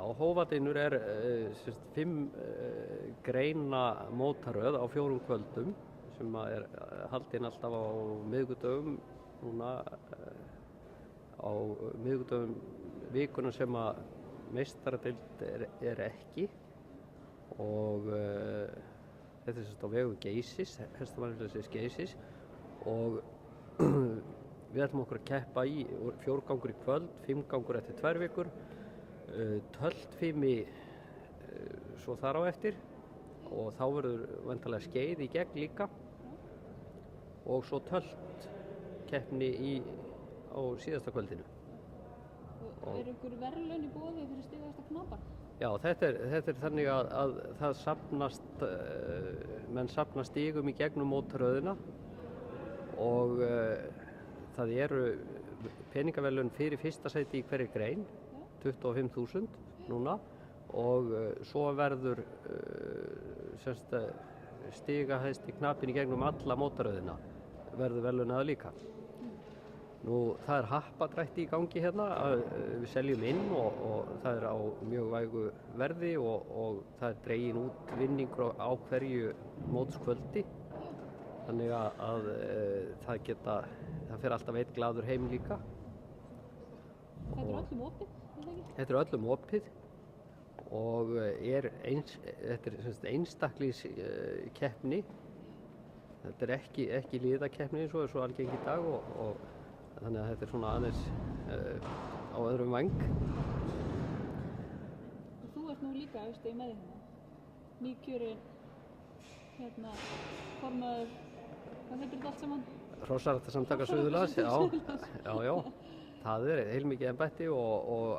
Hófadynur fimm greina mótaröð á 4 kvöldum sem haldin alltaf á miðvikudögum núna á miðvikudögum vikuna sem að meistaradeild ekki og þetta á vegum Geysis, hestamannafélagsins Geysis og við ætlum okkur að keppa í 4 gangur í kvöld, 5 gangur eftir 2 vikur, töldfimi svo þar á eftir og þá verður væntanlega skeið í gegn líka og svo töldkeppni á síðasta kvöldinu. Og einhver verðlaun í boði fyrir stigahæsta knapan? Já, þetta þannig að það safnast, menn safna stigum í gegnum mótaröðina og það eru peningaverðlaun fyrir fyrsta sæti í hverri grein, 25.000 núna og svo verður stigahæsti knapinn í gegnum alla mótaröðina verður verðlaunaður líka. Nú, það happadrætti í gangi hérna, við seljum inn og það á mjög vægu verði og það dregin út vinningur á hverju mótskvöldi. Þannig að það fer alltaf einn glaður heim líka. Þetta öllum opið, er það ekki? Þetta öllum opið og þetta einstaklingskeppni. Þetta ekki liðakeppni eins og svo algeng í dag og þannig að þetta svona aðeins á öðrum væng. Og þú ert nú líka með því hérna, nýkjörinn formaður, hvað heitir þetta allt saman? Hrossaræktarsamtaka Suðurlands, já. Það heilmikið embætti og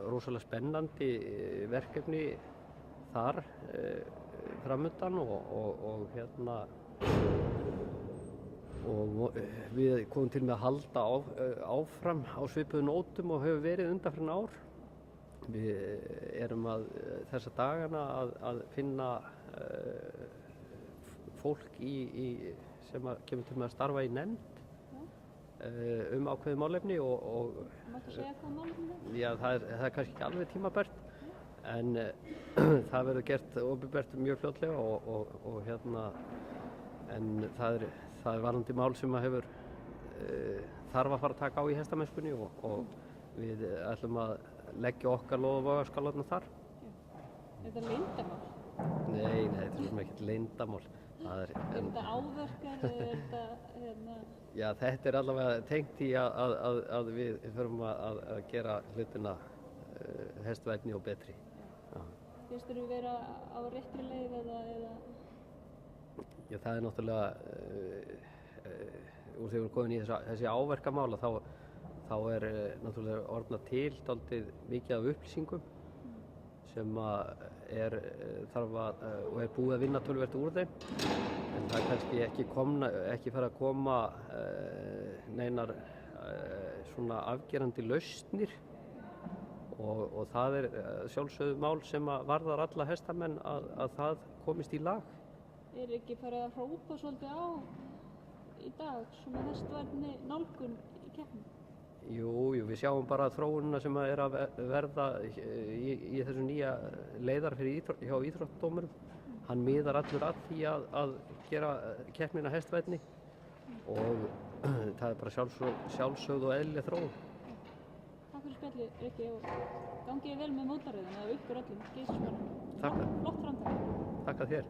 rosalega spennandi verkefni þar framundan og við komum til með að halda áfram á svipuðum nótum og hefur verið undanfarin ár. Við erum þessa dagana að finna fólk sem kemur til með að starfa í nefnd ákveðið málefni og Máttu segja hvað málefni það? Já, það er kannski ekki alveg tímabært en það verður gert opinbert mjög fljótlega en það er varðandi mál sem hefur þarf að fara að taka á í hestamennskunni og við ætlum að leggja okkar lóð og vogarskálarnar þar. Er þetta leyndamál? Nei, þetta er ekkert leyndamál. Er þetta áverkar? Já, þetta allavega tengt í að við förum að gera hlutina hestvænni og betri. Finnst þér vera á réttri leið eða? Já, það er náttúrulega úr því við erum komin í þessi áverkamála þá náttúrulega orðnað til dálítið mikið af upplýsingum sem þarf og búið að vinna töluvert úr þeim en það er kannski ekki fara að koma neinar svona afgerandi lausnir og það er sjálfsögðu mál sem varðar alla hestamenn að það komist í lag. Er ekki farið að hrópa svolítið á í dag svona hestvænni nálgun í keppni? Jú, við sjáum bara þróunina sem að verða í þessu nýja leiðar hjá íþróttadómurum. Hann miðar allur að því að gera keppnina hestvænni og það er bara sjálfsögð og eðlileg þróun. Takk fyrir spjallið, Rikki, og gangið vel með mótaröðina og ykkur öllum Geysismönnum. Takk. Flott framtak. Takk að þér.